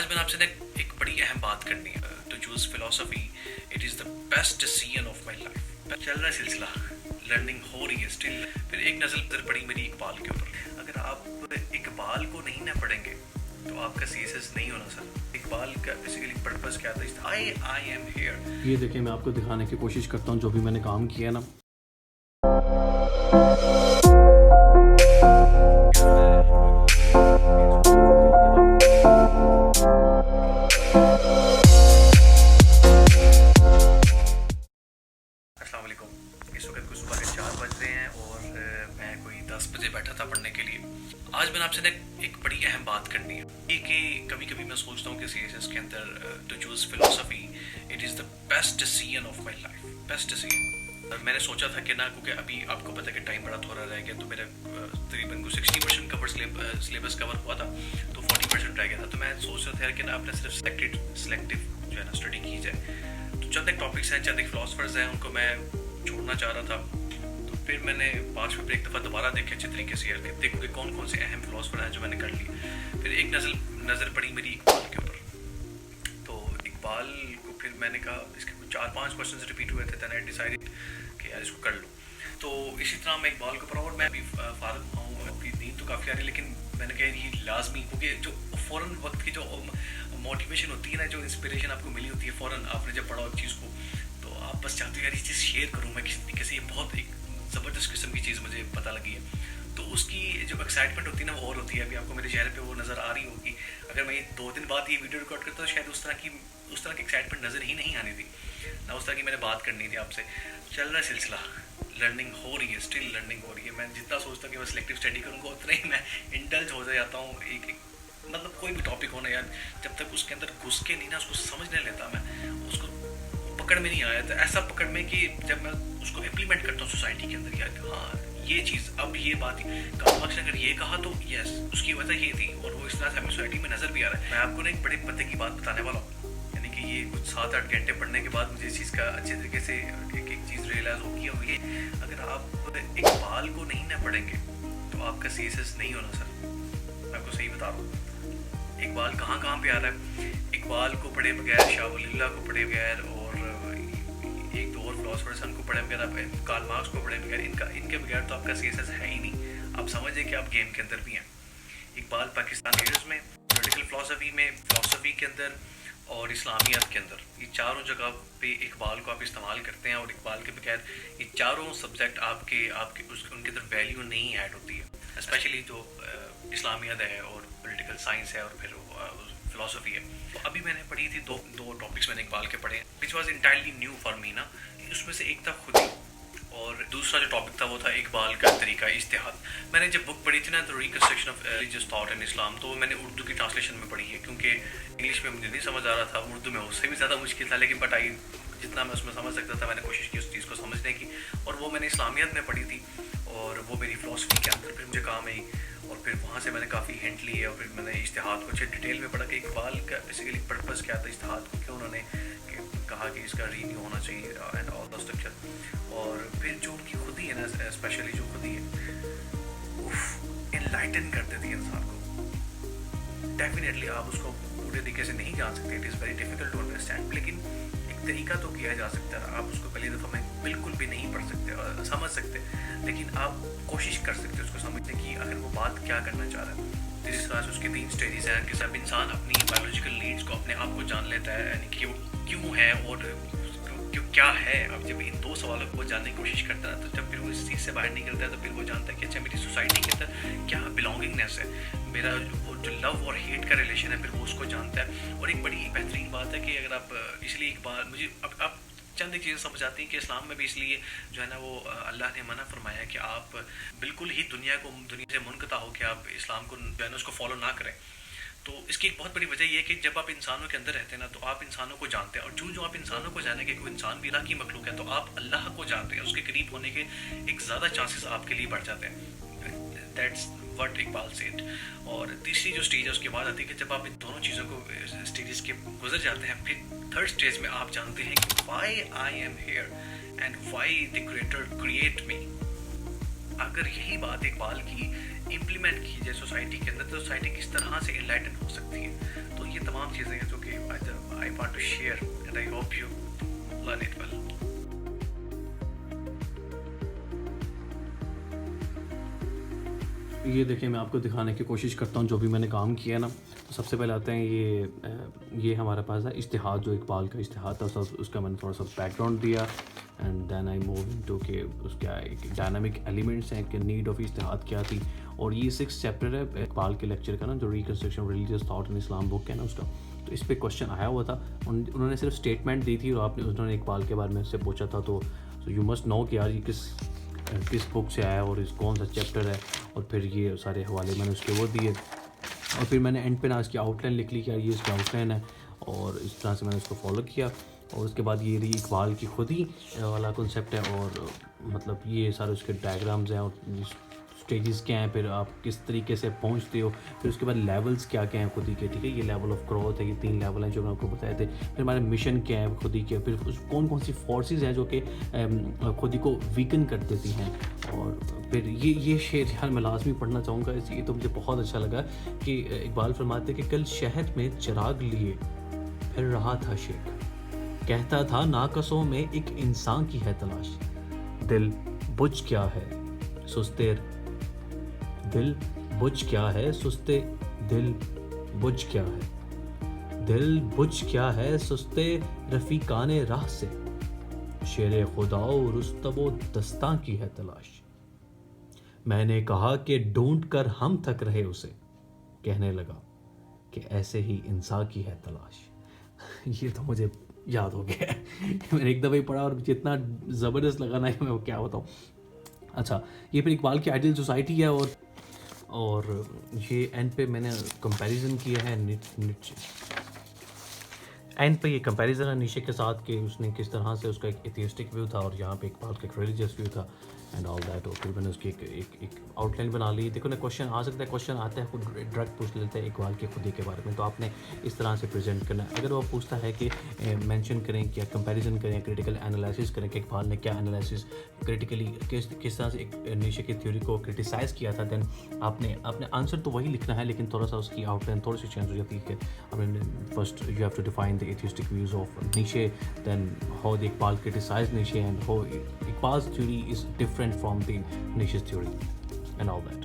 आज मैंने आपसे एक बड़ी अहम बात करनी है. To choose philosophy it is the best decision of my life. चल रहा है सिलसिला, लर्निंग हो रही है स्टिल. फिर एक नज़र पड़ी मेरी इकबाल के ऊपर. अगर आप इकबाल को नहीं ना पढ़ेंगे तो आपका सीएसएस नहीं होना सर. इकबाल का बेसिकली पर्पस क्या था? I am here. ये देखिए, मैं आपको दिखाने की कोशिश करता हूँ जो भी मैंने काम किया है ना. अस्सलाम वालेकुम. इस वक्त को सुबह के 4 बज रहे हैं और मैं कोई 10 बजे बैठा था पढ़ने के लिए. आज मैंने आपसे एक बड़ी अहम बात करनी है. ये कि कभी कभी मैं सोचता हूँ कि सीएसएस के अंदर to choose philosophy it is the best decision of my life. Best decision. मैंने सोचा था कि ना, क्योंकि अभी आपको पता है कि टाइम बड़ा थोड़ा रह गया, तो मेरा तकरीबन को 60% कवर सिलेबस कवर हुआ था, तो 40% रह गया था. तो मैं सोच रहा था कि ना अपने सिर्फ सिलेक्टिव जो है ना स्टडी की जाए. तो चंद एक टॉपिक्स हैं, चंद एक फिलोसफर्स हैं, उनको मैं छोड़ना चाह रहा था. तो फिर मैंने 5 पेपर एक दफ़ा दोबारा देखे अच्छे तरीके से, यार देखो कि कौन कौन से अहम फिलोसफर हैं जो मैंने कर लिए. फिर एक नज़र पड़ी मेरी इकबाल के ऊपर. तो इकबाल को फिर मैंने कहा, इसके 4-5 क्वेश्चन रिपीट हुए थे. दैन आई डिसाइडेड कि यार इसको कर लूँ. तो इसी तरह मैं इकबाल के ऊपर, और मैं भी फारग हूँ, अभी नींद तो काफ़ी आ रही है, लेकिन मैंने कहा ये लाजमी, क्योंकि जो फ़ौरन वक्त की जो मोटिवेशन होती है ना, जो इंस्पिरेशन आपको मिली होती है फ़ौरन आपने जब पढ़ा एक चीज़ को, तो आप बस चाहते हो यार ये चीज़ शेयर करूँ मैं किसी तरीके से. ये बहुत एक ज़बरदस्त किस्म की चीज़ मुझे पता लगी है. तो उसकी जो एक्साइटमेंट होती है ना, वो और होती है. अभी आपको मेरे चेहरे पे वो नज़र आ रही होगी. अगर मैं 2 दिन बाद ये वीडियो रिकॉर्ड करता तो शायद उस तरह की एक्साइटमेंट नज़र ही नहीं आनी थी ना, उस तरह की मैंने बात करनी थी आपसे. चल रहा है सिलसिला, लर्निंग हो रही है, स्टिल लर्निंग हो रही है. मैं जितना सोचता कि मैं सिलेक्टिव स्टडी करूँगा उतना ही मैं इंडल्ज हो जाता हूँ. एक मतलब कोई भी टॉपिक हो ना यार, जब तक उसके अंदर घुस के नहीं ना उसको समझ नहीं लेता, मैं उसको पकड़ में नहीं आया. तो ऐसा पकड़ में कि जब मैं उसको इम्प्लीमेंट करता हूँ सोसाइटी के अंदर, यार हाँ ये चीज़, अब ये बात कामबख्श ने अगर ये कहा तो यस उसकी वजह ये थी, और वो इस तरह से हमें सोसाइटी में नज़र भी आ रहा है. मैं आपको ना एक बड़े पते की बात बताने वाला हूँ. यानी कि ये कुछ 7-8 घंटे पढ़ने के बाद मुझे इस चीज़ का अच्छे तरीके से एक चीज़ रियलाइज़ होगी. और ये, अगर आप इकबाल को नहीं ना पढ़ेंगे तो आपका सीएसएस नहीं होना सर. मैं आपको सही बता रहा हूँ. इकबाल कहाँ पे आ रहा है. इकबाल को पढ़े बगैर, शाह वलीउल्लाह को पढ़े बगैर, और एक दो और फिलोसफर्स उनको पढ़े बगैर, कार्ल मार्क्स को पढ़े बगैर, इनके बगैर तो आपका सीएसएस है ही नहीं. आप समझिए कि आप गेम के अंदर भी हैं. इकबाल पाकिस्तान लीडर्स में, पॉलिटिकल फिलोसफी में, फिलोसफी के अंदर और इस्लामियत के अंदर, ये चारों जगह पे इकबाल को आप इस्तेमाल करते हैं. और इकबाल के बगैर ये चारों सब्जेक्ट आपके उनके अंदर वैल्यू नहीं ऐड होती है. स्पेशली जो इस्लामियत है और पॉलिटिकल साइंस है और फिर फिलोसफी है. तो अभी मैंने पढ़ी थी दो टॉपिक्स मैंने इकबाल के पढ़े, which was entirely new for me ना. उसमें से एक था खुदी, और दूसरा जो टॉपिक था वो था इकबाल का तरीका इज्तिहाद. मैंने जब बुक पढ़ी थी ना, तो reconstruction of religious thought in Islam, तो मैंने उर्दू की ट्रांसलेशन में पढ़ी है, क्योंकि इंग्लिश में मुझे नहीं समझ आ रहा था. उर्दू में उससे भी ज़्यादा मुश्किल था, लेकिन बट जितना मैं उसमें समझ सकता था मैंने कोशिश की उस चीज़ को समझने की. और वो मैंने इस्लामियत में पढ़ी थी, और वो मेरी फ़िलोसफी के अंदर फिर मुझे काम आई. और फिर वहाँ से मैंने काफ़ी हिंट लिए, और फिर मैंने इज्तिहाद को अच्छे डिटेल में पढ़ा कि इकबाल का बेसिकली पर्पस क्या था, इज्तिहाद को क्यों उन्होंने कहा कि इसका रीन्यू होना चाहिए एंड ऑल द स्ट्रक्चर. और फिर जो उनकी खुदी है ना, स्पेशली जो खुदी है, इनलाइटन कर देती है इंसान को. डेफिनेटली आप उसको पूरे तरीके से नहीं जान सकते, it is very difficult to understand, लेकिन एक तरीका तो किया जा सकता है. आप उसको पहली दफ़ा में बिल्कुल भी नहीं पढ़ सकते और समझ सकते, लेकिन आप कोशिश कर सकते हो उसको समझने की, अगर वो बात क्या करना चाह रहा है. जिस तरह से उसके 3 स्टेजेस हैं कि सब इंसान अपनी बायोलॉजिकल नीड्स को अपने आप को जान लेता है, यानी कि वो क्यों है और क्यों क्या है. अब जब इन 2 सवालों को जानने की कोशिश करता है, तो जब फिर वो इस चीज़ से बाहर निकलता है, तो फिर वो जानता है कि अच्छा मेरी सोसाइटी के अंदर क्या बिलोंगिंगनेस है, मेरा जो लव और हेट का रिलेशन है, फिर वो उसको जानता है. और एक बड़ी बेहतरीन बात है कि अगर आप, इसलिए एक बार मुझे अब चंद एक चीज़ें समझ आती हैं कि इस्लाम में भी इसलिए जो है ना, वो अल्लाह ने मना फरमाया कि आप बिल्कुल ही दुनिया से मुनक़ता हो कि आप इस्लाम को जो है ना उसको फॉलो ना करें. तो इसकी एक बहुत बड़ी वजह यह है कि जब आप इंसानों के अंदर रहते हैं ना, तो आप इंसानों को जानते हैं, और जो आप इंसानों को जानेंगे, कोई इंसान भी अल्लाह की मखलूक है, तो आप अल्लाह को जानते हैं, उसके करीब होने के एक ज़्यादा चांसेस आपके लिए बढ़ जाते हैं. That's what Iqbal said. और तीसरी जो स्टेज है उसके बाद आती है कि जब आप इन दोनों चीज़ों को स्टेजेस के गुजर जाते हैं, फिर थर्ड स्टेज में आप जानते हैं कि why I am here and why the creator create me. اگر یہی بات اقبال کی امپلیمنٹ کی جائے سوسائٹی کے اندر تو سوسائٹی کس طرح سے انلائٹن ہو سکتی ہے. تو یہ تمام چیزیں ہیں جو کہ I want to share and I hope you learn it well. یہ دیکھیں میں آپ کو دکھانے کی کوشش کرتا ہوں جو بھی میں نے کام کیا ہے نا. سب سے پہلے آتے ہیں یہ ہمارے پاس ہے اشتہاد, جو اقبال کا اشتہاد تھا اس کا میں نے تھوڑا سا بیک گراؤنڈ دیا, and then I move on to کہ اس کا ایک ڈائنامک ایلیمنٹس ہیں کہ نیڈ آف اشتہاد کیا تھی. اور یہ 6 چیپٹر ہے اقبال کے لیکچر کا نا, جو ریکنسٹرکشن ریلیجیس تھاٹ ان اسلام بک ہے نا اس کا. تو اس پہ کوشچن آیا ہوا تھا, انہوں نے صرف اسٹیٹمنٹ دی تھی اور انہوں نے اقبال کے بارے میں اس سے پوچھا تھا. تو یو مسٹ نو کہ یار یہ کس بک سے آیا ہے اور کون سا چیپٹر ہے, اور پھر یہ سارے حوالے میں نے اس کے وہ دیے. اور پھر میں نے اینڈ پہ نا اس کی آؤٹ لائن لکھ لی کہ یار یہ اس کی آؤٹ لائن ہے, اور اس طرح سے میں نے اس کو فالو کیا. اور اس کے بعد یہ رہی اقبال کی خود ہی والا کنسیپٹ ہے, اور مطلب یہ سارے اس کے ڈائیگرامز ہیں اور اسٹیجز کیا ہیں, پھر آپ کس طریقے سے پہنچتے ہو, پھر اس کے بعد لیولز کیا کیا ہیں خود ہی کے. ٹھیک ہے, یہ لیول آف گروتھ ہے, یہ 3 لیول ہیں جو میں آپ کو بتائے تھے. پھر ہمارے مشن کیا ہے خود ہی کے, پھر کون کون سی فورسز ہیں جو کہ خود ہی کو ویکن کر دیتی ہیں. اور پھر یہ شعر یار میں لازمی پڑھنا چاہوں گا, یہ تو مجھے بہت اچھا لگا کہ اقبال فرماتے کہ کل شہر میں چراغ لیے پھر رہا تھا شیخ, کہتا تھا ناقصوں میں ایک انسان کی ہے تلاش, دل بجھ کیا ہے سستے دل بجھ کیا ہے سستے دل بجھ کیا ہے دل بجھ کیا ہے سستے رفیقان راہ سے, شیر خدا و رستم و دستاں کی ہے تلاش. میں نے کہا کہ ڈھونڈ کر ہم تھک رہے اسے, کہنے لگا کہ ایسے ہی انسان کی ہے تلاش. یہ تو مجھے یاد ہو گیا میں نے ایک دفعہ ہی پڑھا اور مجھے اتنا زبردست لگا نا کہ میں کیا بتاؤں. اچھا, یہ پھر اقبال کی آئیڈیل سوسائٹی ہے, اور یہ اینڈ پہ میں نے کمپیریزن کیا ہے اینڈ پہ یہ کمپیریزن ہے نیشے کے ساتھ کہ اس نے کس طرح سے اس کا ایک ایتھیسٹک ویو تھا اور یہاں پہ اقبال کا ایک ریلیجیس ویو تھا اینڈ آل دیٹ. اور پھر میں نے اس کی ایک آؤٹ لائن بنا لی. دیکھو نا کوشچن آ سکتا ہے, کوشچن آتا ہے خود ڈائریکٹ پوچھ لیتے ہیں اقبال کے خود ہی کے بارے میں, تو آپ نے اس طرح سے پریزنٹ کرنا ہے. اگر وہ پوچھتا ہے کہ مینشن کریں کیا کمپیریزن کریں, کریٹیکل انالیسس کریں کہ اقبال نے کیا انالیسس کریٹیکلی کس طرح سے ایک نیشے کی تھیوری کو کرٹیسائز کیا تھا, دین آپ نے آنسر تو وہی لکھنا ہے, لیکن تھوڑا سا اس کی آؤٹ لائن تھوڑی سی چینج ہو جاتی ہے کہ آپ نے first you have to define the atheistic views of Nietzsche, then how the Iqbal criticise Nietzsche and how Iqbal's theory is different from the Nietzsche's theory and all that.